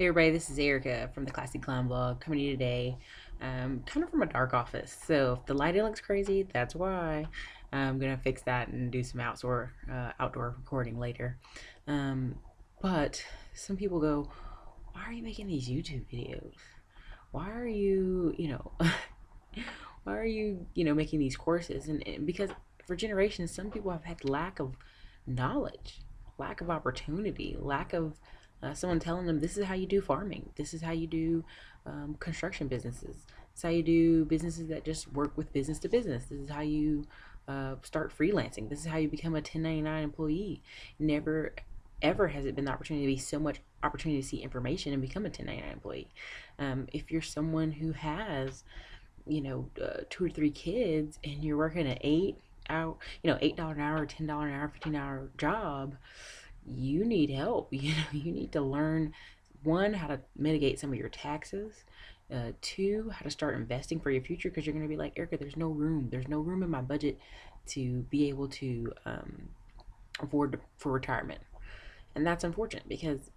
Hey everybody, this is Erica from the Classy Clown Blog coming to you today, kind of from a dark office. So if the lighting looks crazy, that's why. I'm gonna fix that and do some outdoor recording later. Um, but some people go, "Why are you making these YouTube videos? Why are you, why are you, making these courses?" And because for generations, some people have had lack of knowledge, lack of opportunity, lack of someone telling them this is how you do farming, this is how you do construction businesses, this is how you do businesses that just work with business to business, this is how you start freelancing, this is how you become a 1099 employee. Never ever has it been the opportunity to be so much opportunity to see information and become a 1099 employee. If you're someone who has two or three kids and you're working an hour, $8 an hour, $10 an hour, 15-hour job, you need help. You need to learn, one, how to mitigate some of your taxes. Two, how to start investing for your future, because you're going to be like, Erica, there's no room in my budget to be able to afford for retirement. And that's unfortunate because,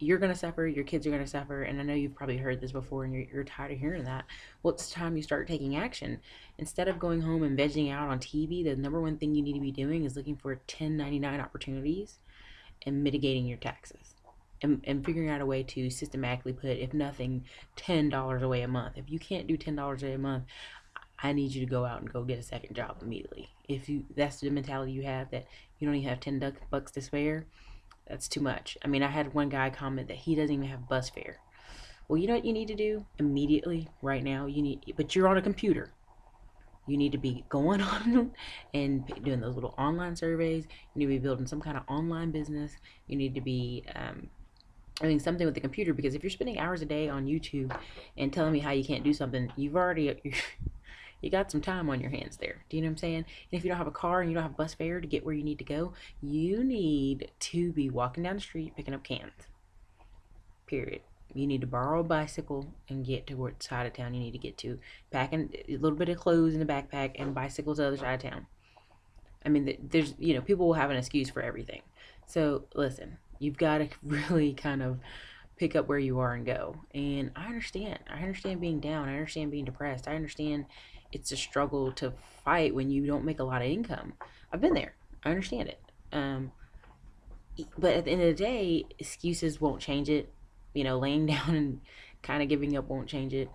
you're going to suffer, your kids are going to suffer. And I know you've probably heard this before and you're tired of hearing that. Well, it's time you start taking action. Instead of going home and vegging out on TV, the number one thing you need to be doing is looking for 1099 opportunities and mitigating your taxes. And figuring out a way to systematically put, if nothing, $10 away a month. If you can't do $10 away a month, I need you to go out and go get a second job immediately. If that's the mentality you have, that you don't even have $10 to spare, that's too much. I mean, I had one guy comment that he doesn't even have bus fare. Well, you know what you need to do immediately, right now? But you're on a computer. You need to be going on and doing those little online surveys. You need to be building some kind of online business. You need to be doing something with the computer, because if you're spending hours a day on YouTube and telling me how you can't do something, you got some time on your hands there. Do you know what I'm saying? And if you don't have a car and you don't have bus fare to get where you need to go, you need to be walking down the street picking up cans. Period. You need to borrow a bicycle and get to what side of town you need to get to. Packing a little bit of clothes in the backpack and bicycle to the other side of town. I mean, there's, people will have an excuse for everything. So listen, you've got to really kind of pick up where you are and go. And I understand. I understand being down. I understand being depressed. I understand it's a struggle to fight when you don't make a lot of income. I've been there. I understand it. But at the end of the day, excuses won't change it. Laying down and kind of giving up won't change it.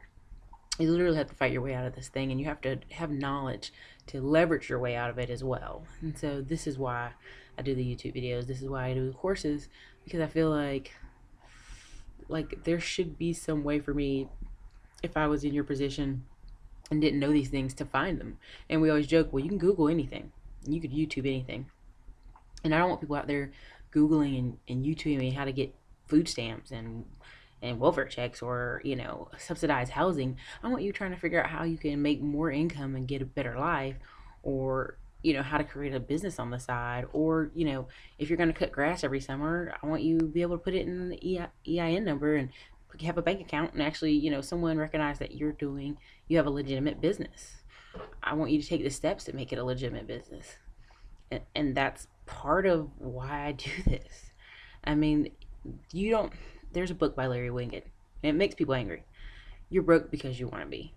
You literally have to fight your way out of this thing, and you have to have knowledge to leverage your way out of it as well. And so this is why I do the YouTube videos. This is why I do the courses, because I feel like there should be some way for me, if I was in your position and didn't know these things, to find them. And we always joke, well, you can Google anything, you could YouTube anything. And I don't want people out there Googling and YouTubing how to get food stamps and welfare checks, or subsidized housing. I want you trying to figure out how you can make more income and get a better life, or how to create a business on the side, or if you're going to cut grass every summer, I want you to be able to put it in the EIN number and have a bank account, and actually someone recognize that you have a legitimate business. I want you to take the steps to make it a legitimate business. And that's part of why I do this. I mean, you don't there's a book by Larry Winget, and it makes people angry. You're broke because you want to be.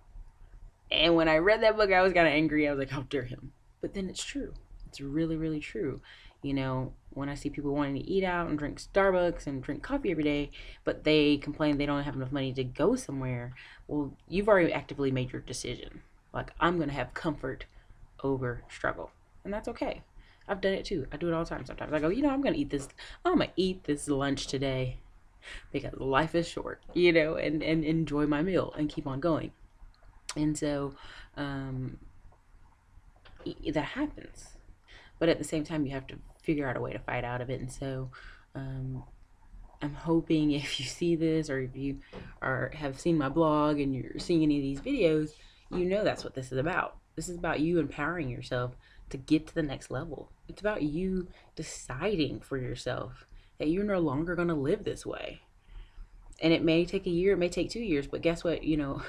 And when I read that book, I was kind of angry. I was like, how dare him? But then it's true. It's really, really true. When I see people wanting to eat out and drink Starbucks and drink coffee every day, but they complain they don't have enough money to go somewhere, well, you've already actively made your decision. Like, I'm going to have comfort over struggle. And that's okay. I've done it too. I do it all the time sometimes. I go, I'm going to eat this. I'm going to eat this lunch today because life is short, and enjoy my meal and keep on going. And so that happens. But at the same time, you have to figure out a way to fight out of it. And so I'm hoping, if you see this, or if you have seen my blog and you're seeing any of these videos, that's what this is about. This is about you empowering yourself to get to the next level. It's about you deciding for yourself that you're no longer going to live this way. And it may take a year, it may take 2 years, but guess what?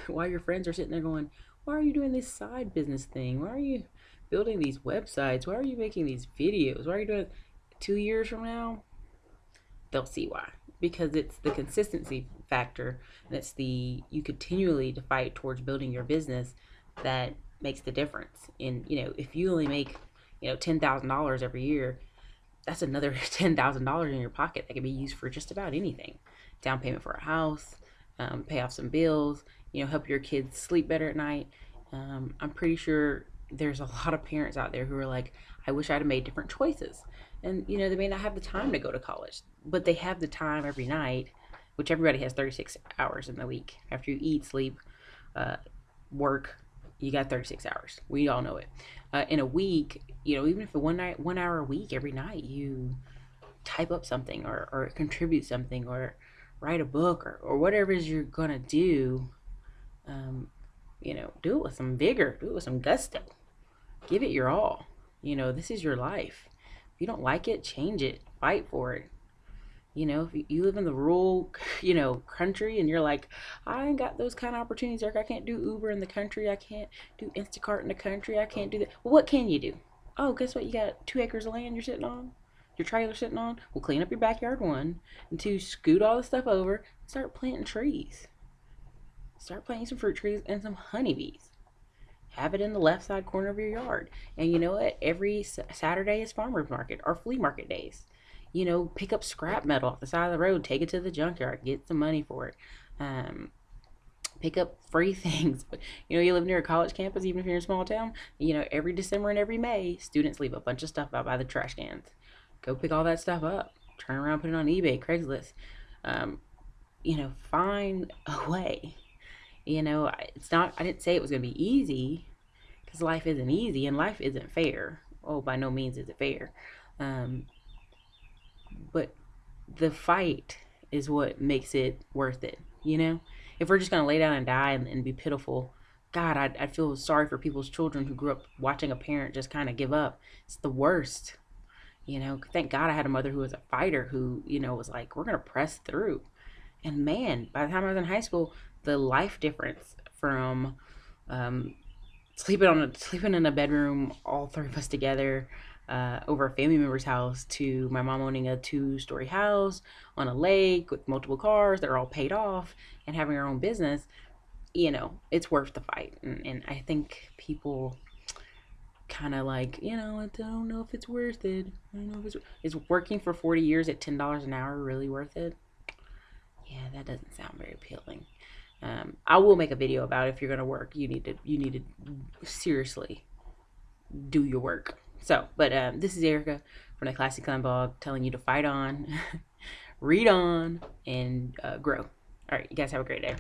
While your friends are sitting there going, why are you doing this side business thing? Why are you building these websites? Why are you making these videos? Why are you doing it? 2 years from now, they'll see why. Because it's the consistency factor, and it's the you continually to fight towards building your business that makes the difference. And if you only make $10,000 every year, that's another $10,000 in your pocket that can be used for just about anything. Down payment for a house, pay off some bills, help your kids sleep better at night. I'm pretty sure there's a lot of parents out there who are like, I wish I'd have made different choices. And, they may not have the time to go to college, but they have the time every night, which everybody has 36 hours in the week. After you eat, sleep, work, you got 36 hours. We all know it. In a week, even if 1 hour a week, every night you type up something or contribute something or write a book or whatever it is you're going to do, do it with some vigor, do it with some gusto. Give it your all. This is your life. If you don't like it, change it. Fight for it. If you live in the rural, country and you're like, I ain't got those kind of opportunities, Eric. I can't do Uber in the country. I can't do Instacart in the country. I can't do that. Well, what can you do? Oh, guess what? You got 2 acres of land you're sitting on? Your trailer sitting on? Well, clean up your backyard, one. And two, scoot all the stuff over and start planting trees. Start planting some fruit trees and some honeybees. Have it in the left side corner of your yard. And you know what? Every Saturday is farmer's market or flea market days. Pick up scrap metal off the side of the road, take it to the junkyard, get some money for it. Pick up free things. But you live near a college campus, even if you're in a small town. Every December and every May, students leave a bunch of stuff out by the trash cans. Go pick all that stuff up. Turn around, put it on eBay, Craigslist. Find a way. It's not. I didn't say it was going to be easy, because life isn't easy and life isn't fair. Oh, by no means is it fair. But the fight is what makes it worth it. If we're just going to lay down and die and be pitiful, God, I'd feel sorry for people's children who grew up watching a parent just kind of give up. It's the worst. Thank God I had a mother who was a fighter who, was like, we're going to press through. And man, by the time I was in high school, the life difference from sleeping in a bedroom, all three of us together, over a family member's house, to my mom owning a 2-story house on a lake with multiple cars that are all paid off and having our own business, it's worth the fight. And I think people kind of like, I don't know if it's worth it. I don't know if is working for 40 years at $10 an hour really worth it? Yeah, that doesn't sound very appealing. I will make a video about if you're gonna work, you need to seriously do your work. So, but this is Erica from the Classy Climb blog, telling you to fight on, read on, and grow. All right, you guys have a great day.